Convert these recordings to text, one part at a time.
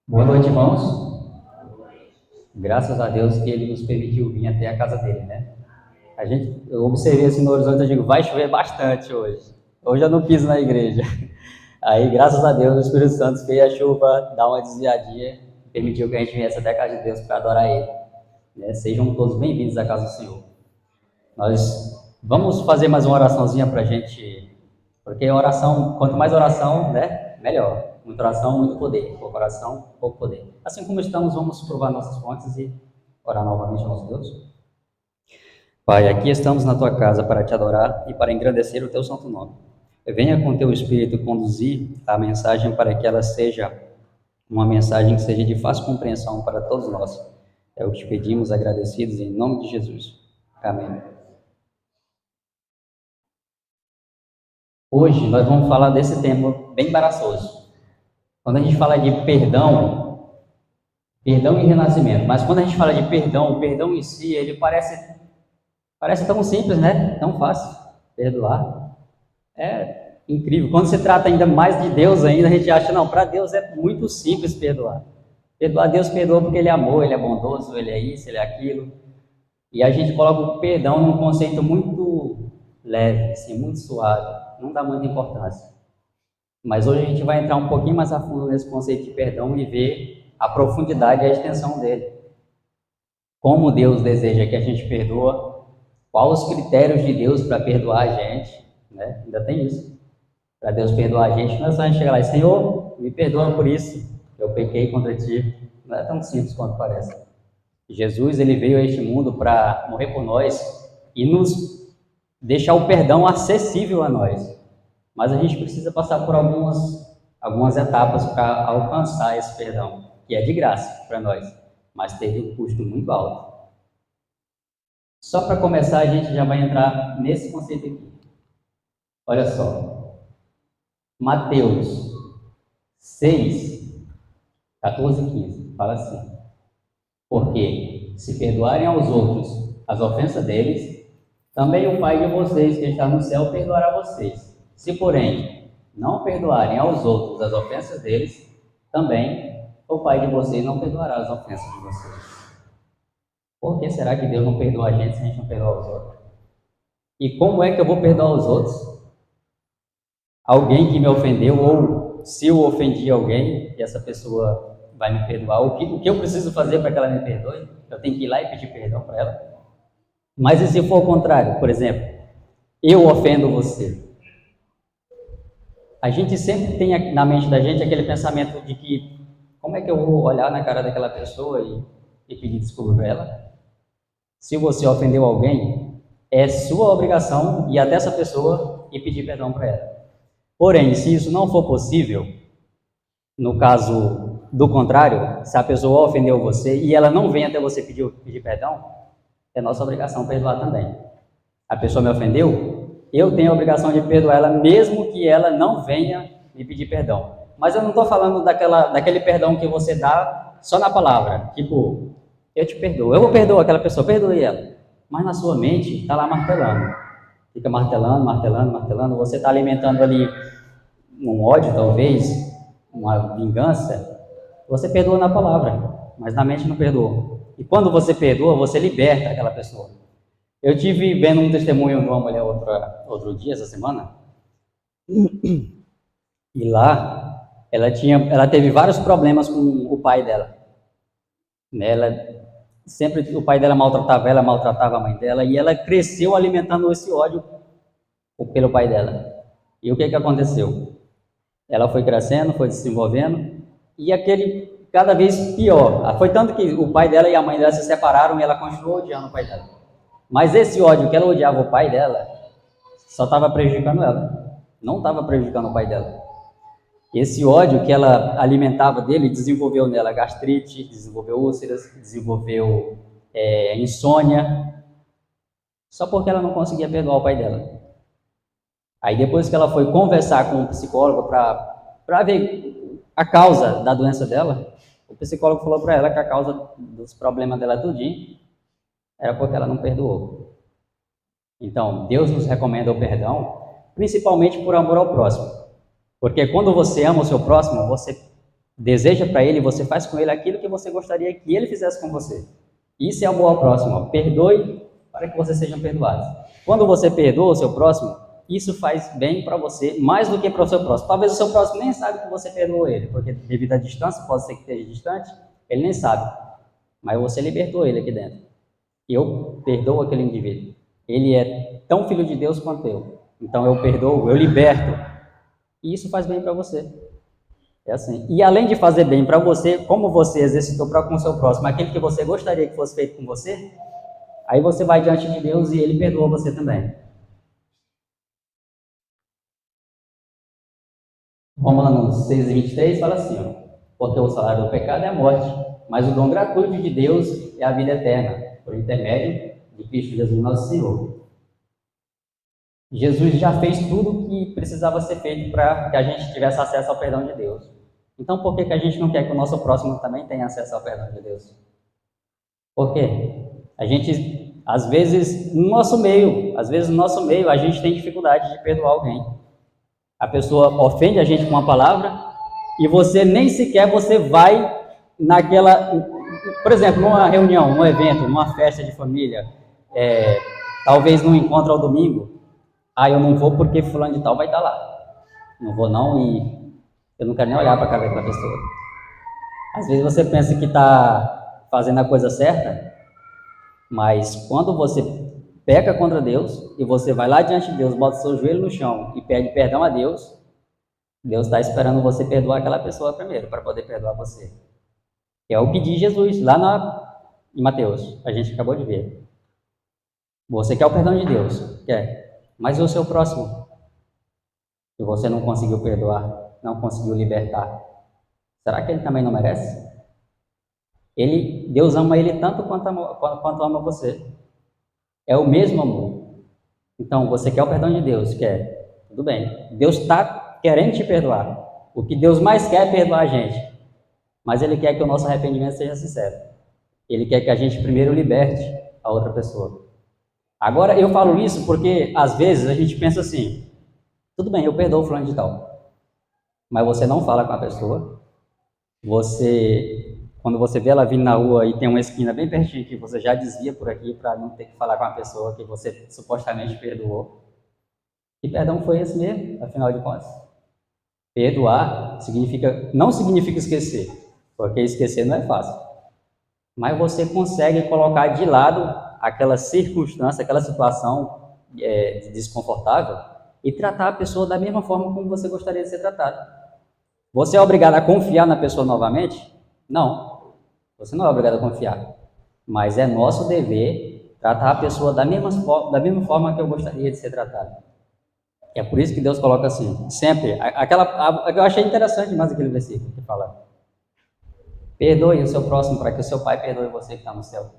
Boa noite, irmãos. Graças a Deus que Ele nos permitiu vir até a casa dele, né? Eu observei assim no horizonte, eu digo, vai chover bastante hoje. Hoje eu não piso na igreja. Aí, graças a Deus, o Espírito Santo fez a chuva dar uma desviadinha, permitiu que a gente viesse até a casa de Deus para adorar Ele. Né? Sejam todos bem-vindos à casa do Senhor. Nós vamos fazer mais uma oraçãozinha para a gente, porque oração, quanto mais oração, né, melhor. Muita oração, muito poder. Pouca oração, pouco poder. Assim como estamos, vamos provar nossas fontes e orar novamente ao nosso Deus. Pai, aqui estamos na tua casa para te adorar e para engrandecer o teu santo nome. Venha com teu Espírito conduzir a mensagem para que ela seja uma mensagem que seja de fácil compreensão para todos nós. É o que te pedimos, agradecidos, em nome de Jesus. Amém. Hoje nós vamos falar desse tema bem embaraçoso. Quando a gente fala de perdão e renascimento, mas quando a gente fala de perdão, o perdão em si, ele parece tão simples, né? Tão fácil perdoar. É incrível. Quando se trata ainda mais de Deus ainda, a gente acha, não, para Deus é muito simples perdoar. Perdoar, Deus perdoa porque Ele é amor, Ele é bondoso, Ele é isso, Ele é aquilo. E a gente coloca o perdão num conceito muito leve, assim, muito suave. Não dá muita importância. Mas hoje a gente vai entrar um pouquinho mais a fundo nesse conceito de perdão e ver a profundidade e a extensão dele. Como Deus deseja que a gente perdoa, quais os critérios de Deus para perdoar a gente, né? Ainda tem isso. Para Deus perdoar a gente, não é só a gente chegar lá e, Senhor, me perdoa por isso, eu pequei contra ti. Não é tão simples quanto parece. Jesus, ele veio a este mundo para morrer por nós e nos deixar o perdão acessível a nós. Mas a gente precisa passar por algumas etapas para alcançar esse perdão, que é de graça para nós, mas teve um custo muito alto. Só para começar, a gente já vai entrar nesse conceito aqui. Olha só, Mateus 6, 14 e 15, fala assim: porque se perdoarem aos outros as ofensas deles, também o Pai de vocês que está no céu perdoará vocês. Se, porém, não perdoarem aos outros as ofensas deles, também o Pai de vocês não perdoará as ofensas de vocês. Por que será que Deus não perdoa a gente se a gente não perdoa os outros? E como é que eu vou perdoar os outros? Alguém que me ofendeu, ou se eu ofendi alguém, e essa pessoa vai me perdoar, o que eu preciso fazer para que ela me perdoe? Eu tenho que ir lá e pedir perdão para ela? Mas e se for o contrário? Por exemplo, eu ofendo você. A gente sempre tem na mente da gente aquele pensamento de que como é que eu vou olhar na cara daquela pessoa e pedir desculpa para ela? Se você ofendeu alguém, é sua obrigação ir até essa pessoa e pedir perdão para ela. Porém, se isso não for possível, no caso do contrário, se a pessoa ofendeu você e ela não vem até você pedir perdão, é nossa obrigação perdoar também. A pessoa me ofendeu, eu tenho a obrigação de perdoar ela, mesmo que ela não venha me pedir perdão. Mas eu não estou falando daquele perdão que você dá só na palavra, tipo, eu te perdoo, eu vou perdoar aquela pessoa, perdoe ela. Mas na sua mente está lá martelando, fica martelando, você está alimentando ali um ódio, talvez, uma vingança. Você perdoa na palavra, mas na mente não perdoa. E quando você perdoa, você liberta aquela pessoa. Eu tive vendo um testemunho de uma mulher outro dia, essa semana, e lá ela teve vários problemas com o pai dela. O pai dela maltratava a mãe dela, e ela cresceu alimentando esse ódio pelo pai dela. E o que aconteceu? Ela foi crescendo, foi se desenvolvendo, e aquele cada vez pior. Foi tanto que o pai dela e a mãe dela se separaram e ela continuou odiando o pai dela. Mas esse ódio que ela odiava o pai dela só estava prejudicando ela, não estava prejudicando o pai dela. Esse ódio que ela alimentava dele desenvolveu nela gastrite, desenvolveu úlceras, desenvolveu insônia, só porque ela não conseguia perdoar o pai dela. Aí depois que ela foi conversar com um psicólogo para ver a causa da doença dela, o psicólogo falou para ela que a causa dos problemas dela tudinho era porque ela não perdoou. Então, Deus nos recomenda o perdão, principalmente por amor ao próximo. Porque quando você ama o seu próximo, você deseja para ele, você faz com ele aquilo que você gostaria que ele fizesse com você. Isso é amor ao próximo. Ó. Perdoe para que vocês sejam perdoados. Quando você perdoa o seu próximo, isso faz bem para você, mais do que para o seu próximo. Talvez o seu próximo nem saiba que você perdoou ele, porque devido à distância, pode ser que esteja distante, ele nem sabe. Mas você libertou ele aqui dentro. Eu perdoo aquele indivíduo. Ele é tão filho de Deus quanto eu. Então eu perdoo, eu liberto. E isso faz bem para você. É assim. E além de fazer bem para você, como você exercitou para com o seu próximo aquilo que você gostaria que fosse feito com você, aí você vai diante de Deus e ele perdoa você também. Romanos 6:23 fala assim, ó, porque o salário do pecado é a morte, mas o dom gratuito de Deus é a vida eterna, por intermédio de Cristo Jesus nosso Senhor. Jesus já fez tudo o que precisava ser feito para que a gente tivesse acesso ao perdão de Deus. Então, por que a gente não quer que o nosso próximo também tenha acesso ao perdão de Deus? Por quê? A gente, às vezes, no nosso meio, a gente tem dificuldade de perdoar alguém. A pessoa ofende a gente com uma palavra e você nem sequer você vai naquela, por exemplo, numa reunião, num evento, numa festa de família, talvez num encontro ao domingo. Eu não vou porque fulano de tal vai estar lá. Não vou não e eu não quero nem olhar para a cara daquela pessoa. Às vezes você pensa que está fazendo a coisa certa, mas quando você peca contra Deus e você vai lá diante de Deus, bota seu joelho no chão e pede perdão a Deus, Deus está esperando você perdoar aquela pessoa primeiro para poder perdoar você. É o que diz Jesus lá em Mateus, a gente acabou de ver. Você quer o perdão de Deus? Quer. Mas e o seu próximo? Que você não conseguiu perdoar, não conseguiu libertar. Será que ele também não merece? Deus ama ele tanto quanto ama você. É o mesmo amor. Então, você quer o perdão de Deus? Quer. Tudo bem. Deus está querendo te perdoar. O que Deus mais quer é perdoar a gente. Mas Ele quer que o nosso arrependimento seja sincero. Ele quer que a gente primeiro liberte a outra pessoa. Agora, eu falo isso porque, às vezes, a gente pensa assim, tudo bem, eu perdoo o fulano de tal. Mas você não fala com a pessoa. Quando você vê ela vindo na rua e tem uma esquina bem pertinho aqui, você já desvia por aqui para não ter que falar com a pessoa que você supostamente perdoou. Que perdão foi esse mesmo, afinal de contas? Perdoar não significa esquecer, porque esquecer não é fácil. Mas você consegue colocar de lado aquela circunstância, aquela situação desconfortável e tratar a pessoa da mesma forma como você gostaria de ser tratado. Você é obrigado a confiar na pessoa novamente? Não, você não é obrigado a confiar. Mas é nosso dever tratar a pessoa da mesma forma que eu gostaria de ser tratado. É por isso que Deus coloca assim, sempre. Eu achei interessante mais aquele versículo que fala: perdoe o seu próximo para que o seu pai perdoe você que está no céu.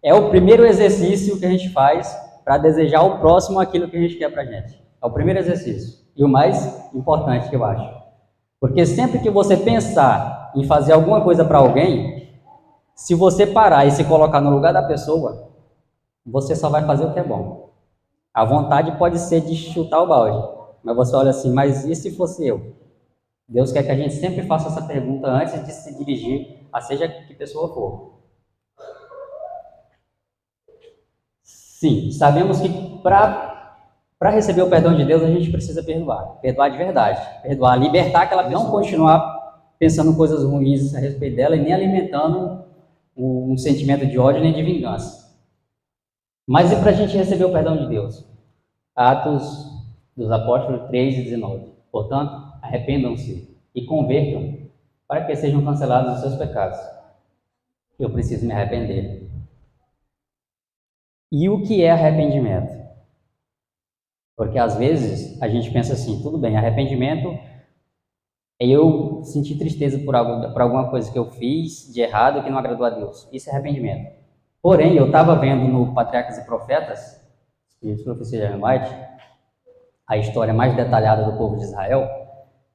É o primeiro exercício que a gente faz para desejar ao próximo aquilo que a gente quer para a gente. É o primeiro exercício. E o mais importante que eu acho. Porque sempre que você pensar em fazer alguma coisa para alguém, se você parar e se colocar no lugar da pessoa, você só vai fazer o que é bom. A vontade pode ser de chutar o balde, mas você olha assim, mas e se fosse eu? Deus quer que a gente sempre faça essa pergunta antes de se dirigir a seja que pessoa for. Sim, sabemos que para receber o perdão de Deus a gente precisa perdoar. Perdoar de verdade. Perdoar, libertar aquela pessoa. Não continuar pensando coisas ruins a respeito dela e nem alimentando um sentimento de ódio nem de vingança. Mas e para a gente receber o perdão de Deus? Atos dos Apóstolos 3:19. Portanto, arrependam-se e convertam para que sejam cancelados os seus pecados. Eu preciso me arrepender. E o que é arrependimento? Porque às vezes a gente pensa assim, tudo bem, arrependimento é eu sentir tristeza por alguma coisa que eu fiz de errado que não agradou a Deus. Isso é arrependimento. Porém, eu estava vendo no Patriarcas e Profetas, do professor Ellen White, a história mais detalhada do povo de Israel,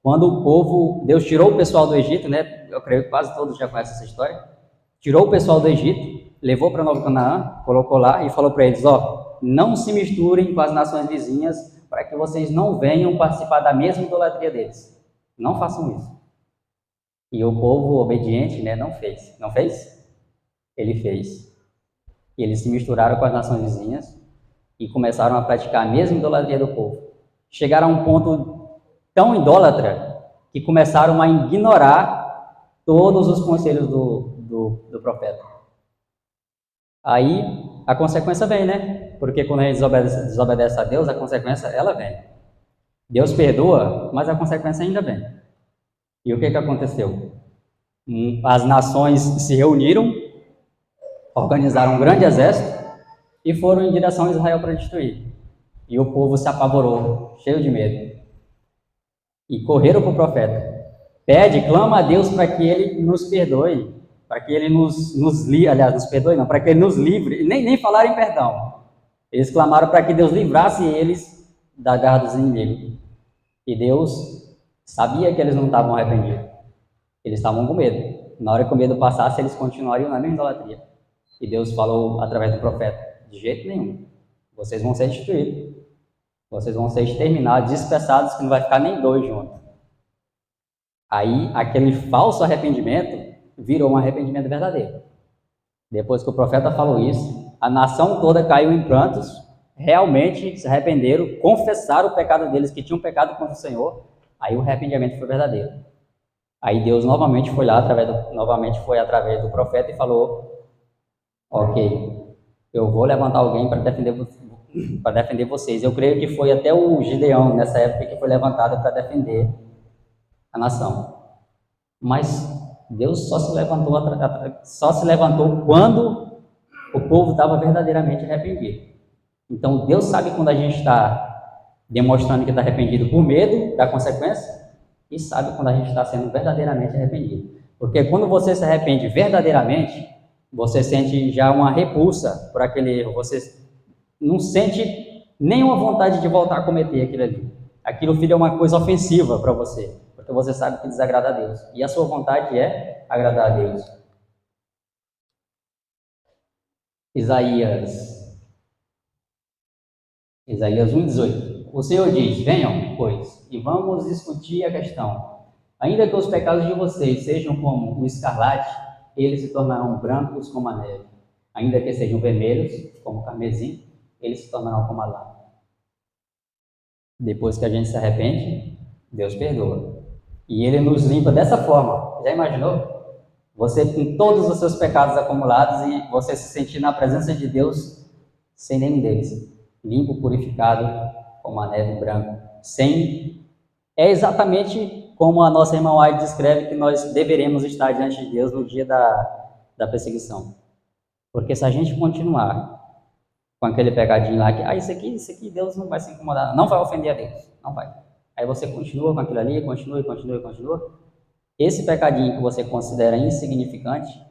quando Deus tirou o pessoal do Egito, né? Eu creio que quase todos já conhecem essa história. Tirou o pessoal do Egito, levou para Nova Canaã, colocou lá e falou para eles, não se misturem com as nações vizinhas para que vocês não venham participar da mesma idolatria deles. Não façam isso. E o povo obediente, né, não fez. Não fez? Ele fez. E eles se misturaram com as nações vizinhas e começaram a praticar a mesma idolatria do povo. Chegaram a um ponto tão idólatra que começaram a ignorar todos os conselhos do profeta. Aí a consequência vem, né? Porque quando a gente desobedece a Deus, a consequência ela vem. Deus perdoa, mas a consequência ainda vem. E o que aconteceu? As nações se reuniram, organizaram um grande exército e foram em direção a Israel para destruir. E o povo se apavorou, cheio de medo. E correram para o profeta. Pede, clama a Deus para que ele nos perdoe, para que ele nos livre, aliás, nos perdoe não, para que ele nos livre. Nem falaram em perdão. Eles clamaram para que Deus livrasse eles da garra dos inimigos. E Deus sabia que eles não estavam arrependidos. Eles estavam com medo. Na hora que o medo passasse, eles continuariam na mesma idolatria. E Deus falou através do profeta: de jeito nenhum. Vocês vão ser destruídos. Vocês vão ser exterminados, dispersados, que não vai ficar nem dois juntos. Aí, aquele falso arrependimento virou um arrependimento verdadeiro. Depois que o profeta falou isso, a nação toda caiu em prantos, realmente se arrependeram, confessaram o pecado deles, que tinham pecado contra o Senhor. Aí o arrependimento foi verdadeiro. Aí Deus novamente foi lá, através do profeta e falou: ok, eu vou levantar alguém para defender vocês. Eu creio que foi até o Gideão, nessa época, que foi levantado para defender a nação. Mas Deus só se levantou quando o povo estava verdadeiramente arrependido. Então Deus sabe quando a gente está demonstrando que está arrependido por medo da consequência, e sabe quando a gente está sendo verdadeiramente arrependido. Porque quando você se arrepende verdadeiramente, você sente já uma repulsa por aquele erro, você não sente nenhuma vontade de voltar a cometer aquilo ali. Aquilo, filho, é uma coisa ofensiva para você, porque você sabe que desagrada a Deus. E a sua vontade é agradar a Deus. Isaías 1,18. O Senhor diz: venham, pois, e vamos discutir a questão. Ainda que os pecados de vocês sejam como o escarlate, eles se tornarão brancos como a neve. Ainda que sejam vermelhos, como o carmesim, eles se tornarão como a lã. Depois que a gente se arrepende, Deus perdoa. E Ele nos limpa dessa forma. Já imaginou? Você com todos os seus pecados acumulados e você se sentir na presença de Deus sem nenhum deles. Limpo, purificado, como a neve branca. É exatamente como a nossa irmã White descreve que nós deveremos estar diante de Deus no dia da perseguição. Porque se a gente continuar com aquele pecadinho lá, que isso aqui Deus não vai se incomodar, não vai ofender a Deus, não vai. Aí você continua com aquilo ali, continua. Esse pecadinho que você considera insignificante,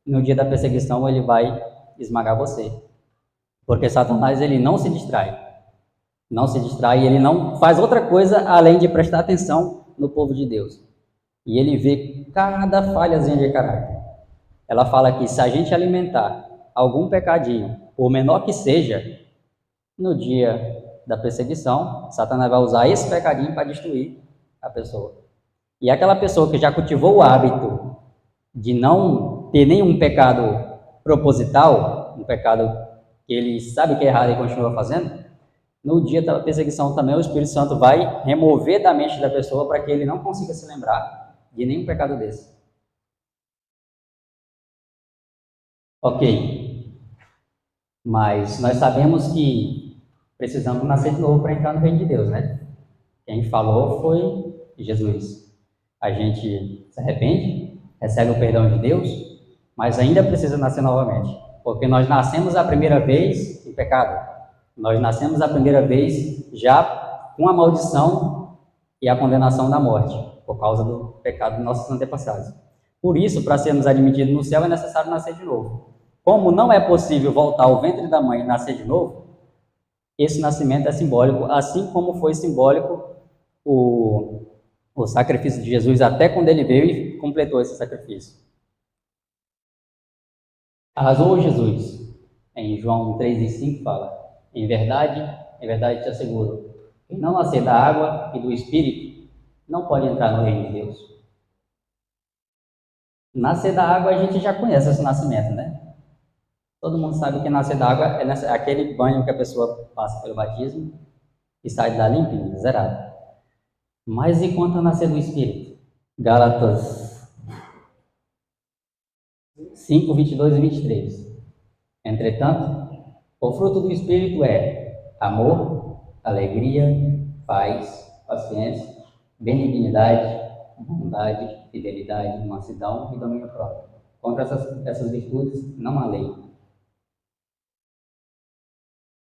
no dia da perseguição ele vai esmagar você. Porque Satanás, ele não se distrai, ele não faz outra coisa além de prestar atenção no povo de Deus. E ele vê cada falhazinha de caráter. Ela fala que se a gente alimentar algum pecadinho, por menor que seja, no dia da perseguição, Satanás vai usar esse pecadinho para destruir a pessoa. E aquela pessoa que já cultivou o hábito de não ter nenhum pecado proposital, um pecado que ele sabe que é errado e continua fazendo, no dia da perseguição também o Espírito Santo vai remover da mente da pessoa para que ele não consiga se lembrar de nenhum pecado desse. Ok, mas nós sabemos que precisamos nascer de novo para entrar no reino de Deus, né? Quem falou foi Jesus. A gente se arrepende, recebe o perdão de Deus, mas ainda precisa nascer novamente, porque nós nascemos a primeira vez em pecado. Nós nascemos a primeira vez já com a maldição e a condenação da morte, por causa do pecado dos nossos antepassados. Por isso, para sermos admitidos no céu, é necessário nascer de novo. Como não é possível voltar ao ventre da mãe e nascer de novo, esse nascimento é simbólico, assim como foi simbólico o sacrifício de Jesus até quando ele veio e completou esse sacrifício. Arrasou Jesus. Em João 3,5 fala: em verdade te asseguro, quem não nascer da água e do Espírito não pode entrar no reino de Deus. Nascer da água a gente já conhece esse nascimento, né? Todo mundo sabe que nascer da água é aquele banho que a pessoa passa pelo batismo e sai da limpinho, zerado. Mas e quanto a nascer do Espírito? Gálatas 5, 22 e 23. Entretanto, o fruto do Espírito é amor, alegria, paz, paciência, benignidade, bondade, fidelidade, mansidão e domínio próprio. Contra essas virtudes não há lei.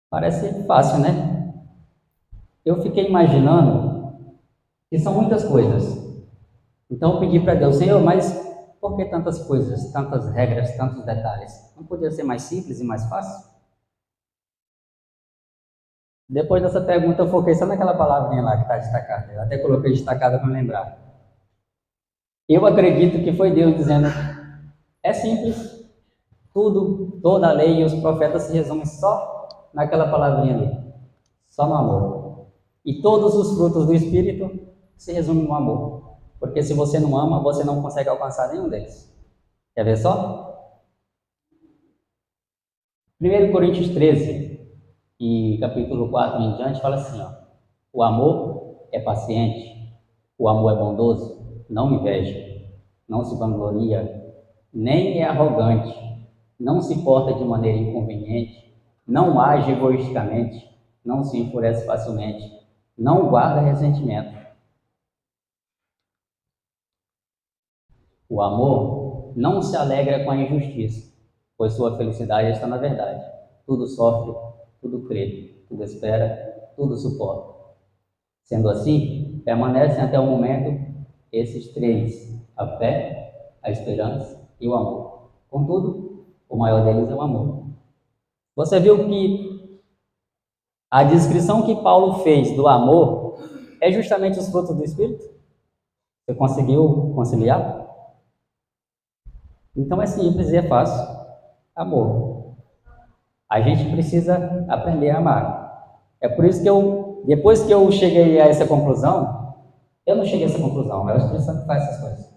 Parece fácil, né? Eu fiquei imaginando que são muitas coisas. Então eu pedi para Deus, Senhor, mas por que tantas coisas, tantas regras, tantos detalhes? Não podia ser mais simples e mais fácil? Depois dessa pergunta eu foquei só naquela palavrinha lá que está destacada. Eu até coloquei destacada para me lembrar. Eu acredito que foi Deus dizendo, é simples, tudo, toda a lei e os profetas se resumem só naquela palavrinha ali, só no amor. E todos os frutos do Espírito se resumem no amor. Porque se você não ama, você não consegue alcançar nenhum deles. Quer ver só? 1 Coríntios 13, e capítulo 4 em diante, fala assim, ó, o amor é paciente, o amor é bondoso, não inveja, não se vangloria, nem é arrogante, não se porta de maneira inconveniente, não age egoisticamente, não se enfurece facilmente, não guarda ressentimento. O amor não se alegra com a injustiça, pois sua felicidade está na verdade. Tudo sofre, tudo crê, tudo espera, tudo suporta. Sendo assim, permanecem até o momento esses três: a fé, a esperança e o amor. Contudo, o maior deles é o amor. Você viu que a descrição que Paulo fez do amor é justamente os frutos do Espírito? Você conseguiu conciliar? Então é simples e é fácil. Amor. A gente precisa aprender a amar. É por isso que depois que eu cheguei a essa conclusão, eu não cheguei a essa conclusão, é o Espírito Santo que faz essas coisas.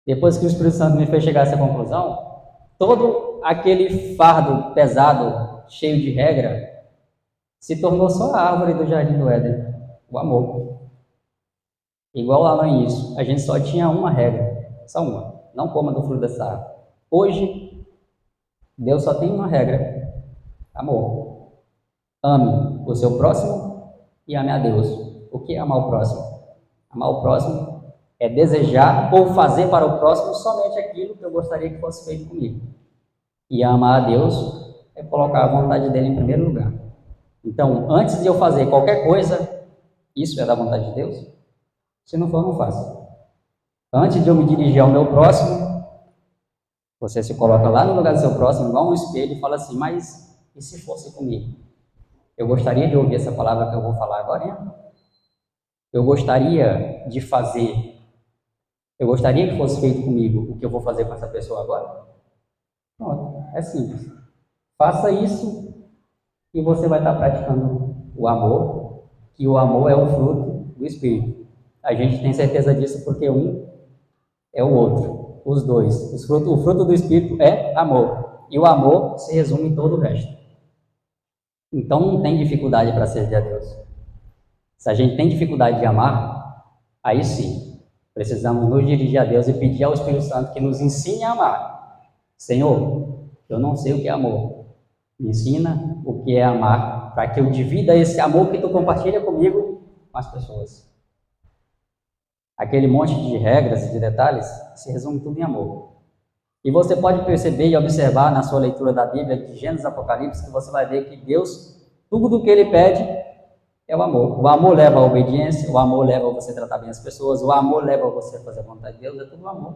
Depois que o Espírito Santo me fez chegar a essa conclusão, todo aquele fardo pesado, cheio de regra, se tornou só a árvore do Jardim do Éden, o amor. Igual lá no início, a gente só tinha uma regra, só uma, não coma do fruto dessa árvore. Hoje, Deus só tem uma regra, amor. Ame o seu próximo e ame a Deus. O que é amar o próximo? Amar o próximo é desejar ou fazer para o próximo somente aquilo que eu gostaria que fosse feito comigo. E amar a Deus é colocar a vontade dele em primeiro lugar. Então, antes de eu fazer qualquer coisa, isso é da vontade de Deus? Se não for, não faço. Antes de eu me dirigir ao meu próximo, você se coloca lá no lugar do seu próximo, igual um espelho, e fala assim, mas e se fosse comigo? Eu gostaria de ouvir essa palavra que eu vou falar agora, hein? Eu gostaria de fazer, eu gostaria que fosse feito comigo o que eu vou fazer com essa pessoa agora? Pronto, é simples. Faça isso e você vai estar praticando o amor, que o amor é o fruto do Espírito. A gente tem certeza disso porque um é o outro, os dois. O fruto do Espírito é amor, e o amor se resume em todo o resto. Então não tem dificuldade para servir a Deus. Se a gente tem dificuldade de amar, aí sim, precisamos nos dirigir a Deus e pedir ao Espírito Santo que nos ensine a amar. Senhor, eu não sei o que é amor. Me ensina o que é amar, para que eu divida esse amor que tu compartilha comigo com as pessoas. Aquele monte de regras e de detalhes se resume tudo em amor. E você pode perceber e observar na sua leitura da Bíblia, de Gênesis e Apocalipse, que você vai ver que Deus, tudo o que Ele pede é o amor. O amor leva à obediência, o amor leva a você tratar bem as pessoas, o amor leva a você a fazer a vontade de Deus, é tudo o amor.